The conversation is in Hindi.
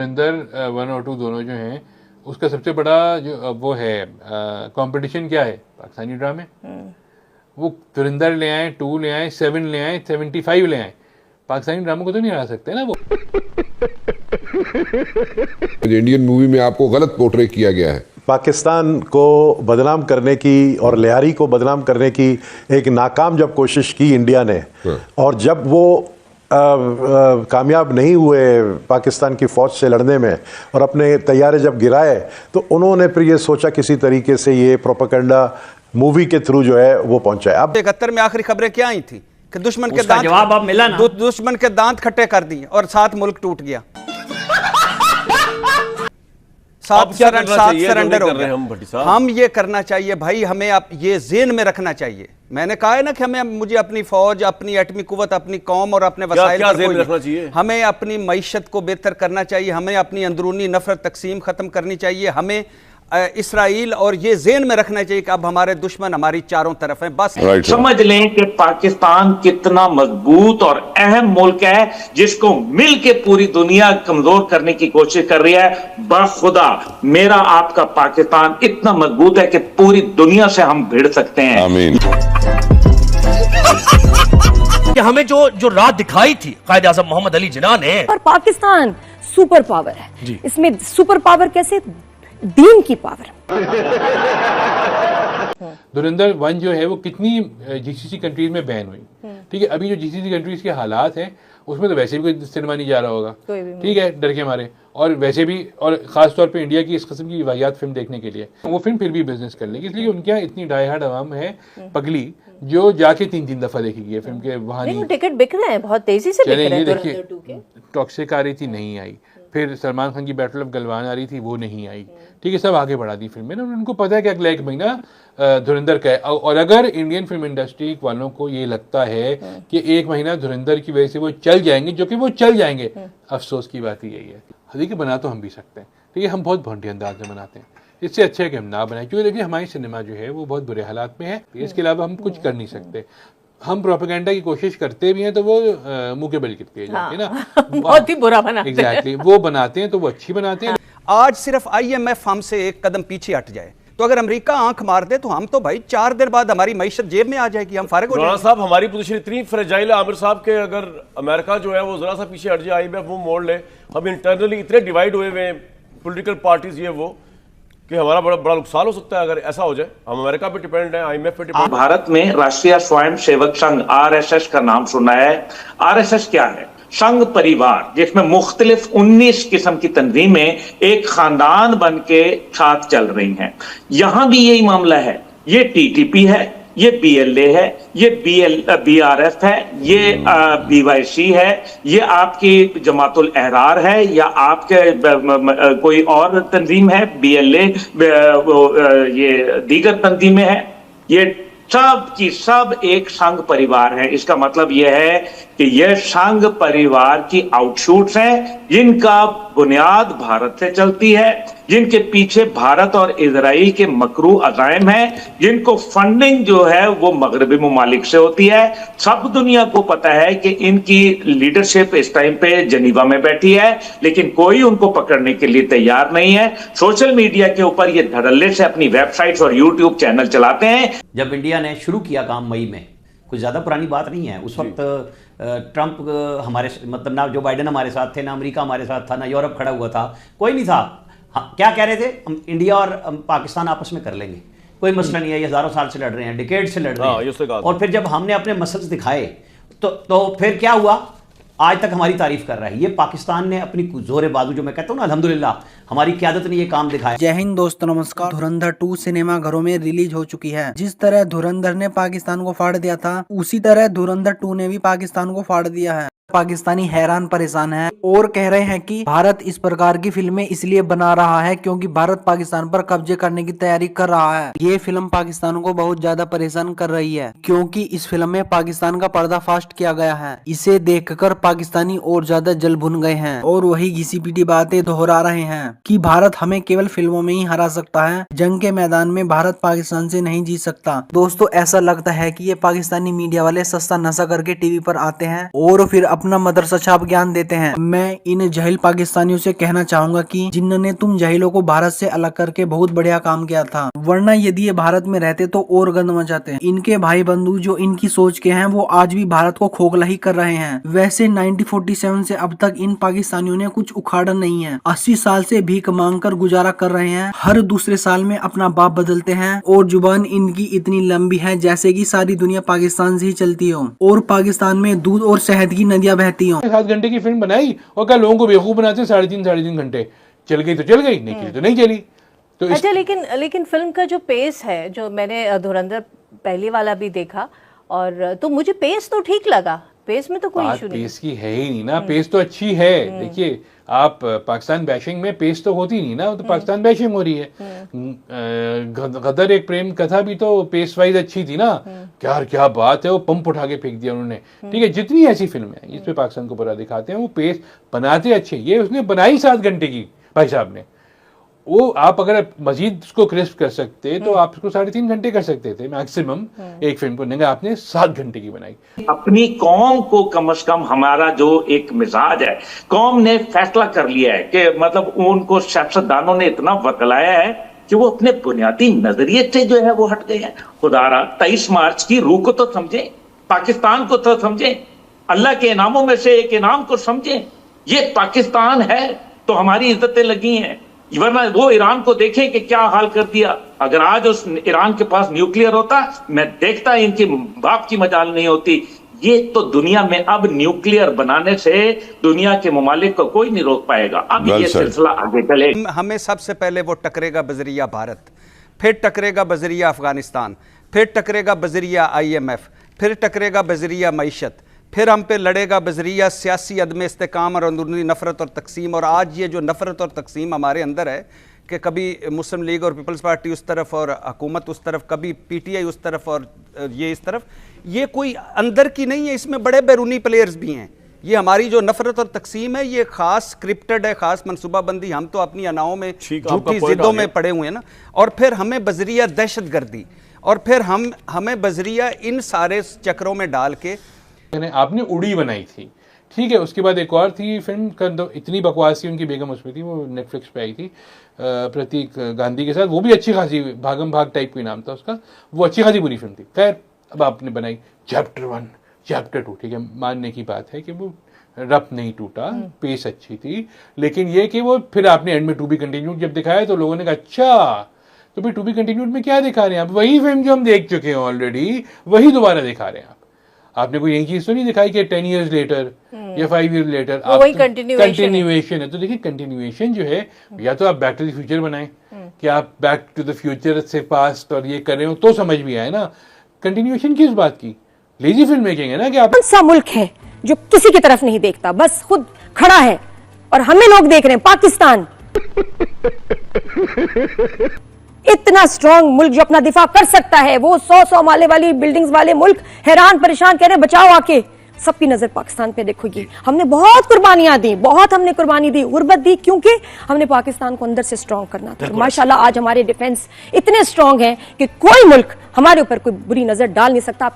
धुरंधर 1 और 2 दोनों जो हैं, उसका सबसे बड़ा जो वो है कंपटीशन क्या है, पाकिस्तानी ड्रामे। वो धुरंधर ले आए, 2 ले आए, 7 ले आए, 75 ले आए, पाकिस्तानी ड्रामों को तो नहीं हरा सकते ना वो। इंडियन मूवी में आपको गलत पोर्ट्रे किया गया है। पाकिस्तान को बदनाम करने की और लिहारी को बदनाम करने की एक नाकाम जब कोशिश की इंडिया ने, और जब वो कामयाब नहीं हुए पाकिस्तान की फ़ौज से लड़ने में और अपने तैयारे जब गिराए, तो उन्होंने फिर ये सोचा किसी तरीके से ये प्रोपेगेंडा मूवी के थ्रू जो है वो पहुंचाए। अब 71 में आखिरी खबरें क्या आई थी कि दुश्मन के दांत, जवाब अब मिला ना, दुश्मन के दांत खट्टे कर दिए और 7 मुल्क टूट गया। 7 सरेंडर हो गए। हम ये करना चाहिए भाई, हमें आप ये ज़हन में रखना चाहिए। मैंने कहा है ना कि मुझे अपनी फौज, अपनी एटमी कुव्वत, अपनी कौम और अपने वसाइल पर रखना चाहिए। हमें अपनी मईशत को बेहतर करना चाहिए, हमें अपनी अंदरूनी नफरत तकसीम खत्म करनी चाहिए, हमें इसराइल और ये ज़हन में रखना चाहिए कि अब हमारे दुश्मन हमारी चारों तरफ हैं। बस समझ लें कि पाकिस्तान कितना मजबूत और अहम मुल्क है जिसको मिल के पूरी दुनिया कमजोर करने की कोशिश कर रही है। बखुदा मेरा आपका पाकिस्तान इतना मजबूत है कि पूरी दुनिया से हम भिड़ सकते हैं। आमीन। कि हमें जो रात दिखाई थी कायद आज़म मोहम्मद अली जिन्ना ने, और पाकिस्तान सुपर पावर है, इसमें सुपर पावर कैसे, दीन की पावर। धुरंधर 1 जो है वो कितनी जीसीसी कंट्रीज में बैन हुई, ठीक है। अभी जो जीसीसी कंट्रीज के हालात हैं उसमें तो वैसे भी कोई सिनेमा नहीं जा रहा होगा, ठीक है, डर के मारे। और वैसे भी, और ख़ास तौर पे इंडिया की इस किस्म की वाहियात फिल्म देखने के लिए वो फिल्म फिर भी बिजनेस कर लेगी, इसलिए उनके यहाँ इतनी डाई हार्ड आवाम है पगली जो जाके 3-3 दफ़ा देखेगी ये फिल्म के। वहाँ नहीं, टिकट बिक रहे हैं, बहुत तेजी से बिक रहे हैं। देखिए, टॉक्सिक आ रही थी, नहीं आई, फिर सलमान खान की बैटल ऑफ गलवान आ रही थी, वो नहीं आई, ठीक है, सब आगे बढ़ा दी फिल्में ना। उनको पता है कि अगला 1 महीना धुरंधर का है। और अगर इंडियन फिल्म इंडस्ट्री वालों को ये लगता है कि 1 महीना धुरंधर की वजह से वो चल जाएंगे, जो कि वो चल जाएंगे, अफसोस की बात यही है। देखिए, बना तो हम भी सकते हैं, ठीक है, हम बहुत भोंडी अंदाज में बनाते हैं, इससे अच्छा है कि हम ना बनाएं, क्योंकि देखिए हमारी सिनेमा जो है वो बहुत बुरे हालात में है, इसके अलावा हम कुछ कर नहीं सकते। हम प्रोपेगेंडा की कोशिश करते भी हैं तो वो मुंह के बल गिरती है जाके ना, बहुत ही बुरा बनाते हैं। एग्जैक्टली, वो बनाते हैं तो वो अच्छी बनाते हैं। आज सिर्फ IMF हमसे एक कदम पीछे हट जाए तो अगर अमेरिका आंख मार दे तो हम तो भाई 4 दिन बाद हमारी मईशत जेब में आ जाएगी, हम फारिग हो जाएंगे। साहब, हमारी पोजीशन इतनी फ्रेजाइल है आमिर साहब के, अगर अमेरिका जो है वो जरा सा पीछे हट जाए, IMF वो मोड़ ले, हम इंटरनली इतने डिवाइड हुए हुए पॉलिटिकल पार्टीज ये वो, कि हमारा बड़ा नुकसान हो सकता है अगर ऐसा हो जाए। हम अमेरिका पे डिपेंड है, IMF पे डिपेंड। भारत में राष्ट्रीय स्वयं सेवक संघ RSS का नाम सुना है। RSS क्या है? संघ परिवार, जिसमें मुख्तलिफ 19 किस्म की तंजीमें एक खानदान बन के साथ चल रही हैं। यहां भी यही मामला है। ये TTP है, ये BLA है, ये BRF है, ये BYC है, ये आपकी जमातुल अहरार है, या आपके कोई और तंजीम है, BLA, ये दीगर तंजीमें हैं। ये सब की सब एक संघ परिवार है। इसका मतलब यह है कि यह संघ परिवार की आउटशूट्स हैं जिनका बुनियाद भारत से चलती है, जिनके पीछे भारत और इजराइल के मकरू अज़ाइम हैं, जिनको फंडिंग जो है वो मगरबी ममालिक से होती है। सब दुनिया को पता है कि इनकी लीडरशिप इस टाइम पे जनीवा में बैठी है, लेकिन कोई उनको पकड़ने के लिए तैयार नहीं है। सोशल मीडिया के ऊपर ये धड़ल्ले से अपनी वेबसाइट्स और यूट्यूब चैनल चलाते हैं। जब इंडिया ने शुरू किया काम मई में, कुछ ज़्यादा पुरानी बात नहीं है, उस वक्त ट्रंप हमारे, मतलब ना जो बाइडन हमारे साथ थे, ना अमेरिका हमारे साथ था, ना यूरोप खड़ा हुआ था, कोई नहीं था। हाँ, क्या कह रहे थे, हम इंडिया और पाकिस्तान आपस में कर लेंगे, कोई मसला नहीं है, ये हज़ारों साल से लड़ रहे हैं, डिकेड से लड़ रहे हैं। और फिर जब हमने अपने मसल्स दिखाए तो फिर क्या हुआ, आज तक हमारी तारीफ कर रहा है। ये पाकिस्तान ने अपनी जोरे बाजू, जो मैं कहता हूँ ना, अल्हम्दुलिल्लाह हमारी क़यादत ने ये काम दिखाया। जय हिंद दोस्तों, नमस्कार। धुरंधर 2 सिनेमा घरों में रिलीज हो चुकी है। जिस तरह धुरंधर ने पाकिस्तान को फाड़ दिया था, उसी तरह धुरंधर 2 ने भी पाकिस्तान को फाड़ दिया है। पाकिस्तानी हैरान परेशान है और कह रहे हैं कि भारत इस प्रकार की फिल्में इसलिए बना रहा है क्योंकि भारत पाकिस्तान पर कब्जे करने की तैयारी कर रहा है। ये फिल्म पाकिस्तान को बहुत ज्यादा परेशान कर रही है क्योंकि इस फिल्म में पाकिस्तान का पर्दाफाश किया गया है। इसे देखकर पाकिस्तानी और ज्यादा जल भुन गए हैं और वही घिसी पिटी बातें दोहरा रहे हैं कि भारत हमें केवल फिल्मों में ही हरा सकता है, जंग के मैदान में भारत पाकिस्तान से नहीं जीत सकता। दोस्तों, ऐसा लगता है कि ये पाकिस्तानी मीडिया वाले सस्ता नशा करके टीवी पर आते हैं और फिर अपना मदरसा छाप ज्ञान देते हैं। मैं इन जहिल पाकिस्तानियों से कहना चाहूंगा कि जिन्होंने तुम जहिलों को भारत से अलग करके बहुत बढ़िया काम किया था, वरना यदि ये भारत में रहते तो और गंद मचाते। इनके भाई बंधु जो इनकी सोच के हैं वो आज भी भारत को खोखला ही कर रहे हैं। वैसे 1947 से अब तक इन पाकिस्तानियों ने कुछ उखाड़ा नहीं है। 80 साल से भीख मांग कर गुजारा कर रहे हैं। हर दूसरे साल में अपना बाप बदलते हैं और जुबान इनकी इतनी लंबी है जैसे कि सारी दुनिया पाकिस्तान से ही चलती हो और पाकिस्तान में दूध और शहद की नदियां बहती हो। 7 घंटे की फिल्म बनाई और क्या लोगों को बेवकूफ बनाते 3.5 घंटे। चल गई तो चल गई, नहीं चली तो नहीं चली। तो अच्छा, लेकिन फिल्म का जो पेस है, जो मैंने धुरंधर पहली वाला भी देखा और तो मुझे पेस तो ठीक लगा, पेस में तो कोई इशू नहीं। पेस की है ही नहीं ना, पेस तो अच्छी है। देखिए आप पाकिस्तान बैशिंग में पेस तो होती नहीं ना, वो तो पाकिस्तान बैशिंग हो रही है। गदर एक प्रेम कथा भी तो पेस वाइज अच्छी थी ना। क्या बात है, वो पंप उठा के फेंक दिया उन्होंने। ठीक है, जितनी ऐसी फिल्में हैं इसमें पाकिस्तान को बुरा दिखाते हैं, वो पेस बनाते अच्छे। ये उसने बनाई 7 घंटे की भाई साहब ने। वो आप अगर मजीद उसको क्रिस्प कर सकते तो आप उसको 3.5 घंटे कर सकते थे मैक्सिमम एक फिल्म को, नहीं आपने 7 घंटे की बनाई। अपनी कौम को कम से कम हमारा जो एक मिजाज है, कौम ने फैसला कर लिया है कि मतलब उनको सियासतदानों ने इतना बतलाया है कि वो अपने बुनियादी नजरिए से जो है वो हट गए हैं। खुदारा 23 मार्च की रूह को तो समझे, पाकिस्तान को तो समझे, अल्लाह के इनामों में से एक इनाम को समझे। ये पाकिस्तान है तो हमारी इज्जतें लगी हैं, वरना वो ईरान को देखें कि क्या हाल कर दिया। अगर आज उस ईरान के पास न्यूक्लियर होता, मैं देखता इनकी बाप की मजाल नहीं होती। ये तो दुनिया में अब न्यूक्लियर बनाने से दुनिया के ममालिक को कोई नहीं रोक पाएगा। अब ये सिलसिला आगे चलेगा। हमें सबसे पहले वो टकरेगा बजरिया भारत, फिर टकरेगा बजरिया अफगानिस्तान, फिर टकरेगा बजरिया IMF, फिर टकरेगा बजरिया मईशत, फिर हम पे लड़ेगा बजरिया सियासी अदम इस्तेकाम और अंदरूनी नफरत और तकसीम। और आज ये जो नफरत और तकसीम हमारे अंदर है कि कभी मुस्लिम लीग और पीपल्स पार्टी उस तरफ और हुकूमत उस तरफ, कभी PTI उस तरफ और ये इस तरफ, ये कोई अंदर की नहीं है, इसमें बड़े बैरूनी प्लेयर्स भी हैं। ये हमारी जो नफरत और तकसीम है ये खास स्क्रिप्टेड है, खास मनसूबाबंदी। हम तो अपनी अनाओं में झूठी जिद्दों में पड़े हुए हैं ना। और फिर हमें बजरिया दहशतगर्दी और फिर हमें बजरिया इन सारे चक्रों में डाल के आपने उड़ी बनाई थी। ठीक है, उसके बाद एक और थी फिल्म, इतनी बकवास थी उनकी, बेगम उसमें थी, वो नेटफ्लिक्स पे आई थी प्रतीक गांधी के साथ। वो भी अच्छी खासी भागम भाग टाइप कोई नाम था उसका, वो अच्छी खासी बुरी फिल्म थी। खैर अब आपने बनाई चैप्टर 1 चैप्टर 2। ठीक है, मानने की बात है कि वो रफ नहीं टूटा, पेस अच्छी थी, लेकिन ये कि वो फिर आपने एंड में टू बी कंटिन्यूड जब दिखाया तो लोगों ने कहा अच्छा तो फिर टू बी कंटिन्यूड में क्या दिखा रहे हैं आप? वही फिल्म जो हम देख चुके हैं ऑलरेडी, वही दोबारा दिखा रहे हैं आप। आपने कोई यही चीज तो नहीं दिखाई कि 10 years लेटर या 5 years लेटर वही कंटिन्यूएशन है। तो देखिए कंटिन्यूएशन जो है, या तो आप बैक टू द फ्यूचर बनाएं कि आप बैक टू द फ्यूचर से पास्ट और ये कर रहे हो तो समझ भी आए ना। कंटिन्यूएशन किस बात की? लेजी फिल्म मेकिंग है ना कि आप। कौन सा मुल्क है जो किसी की तरफ नहीं देखता, बस खुद खड़ा है और हमें लोग देख रहे हैं? पाकिस्तान इतना स्ट्रॉन्ग मुल्क जो अपना दिफा कर सकता है, वो 100 माले वाली बिल्डिंग्स वाले मुल्क हैरान परेशान कह रहे हैं बचाओ आके। सबकी नजर पाकिस्तान पे देखोगी। हमने बहुत कुर्बानियां दी, बहुत हमने कुर्बानी दी, गुर्बत दी, क्योंकि हमने पाकिस्तान को अंदर से स्ट्रॉन्ग करना था। माशाल्लाह आज हमारे डिफेंस इतने स्ट्रॉन्ग हैं कि कोई मुल्क हमारे ऊपर कोई बुरी नजर डाल नहीं सकता।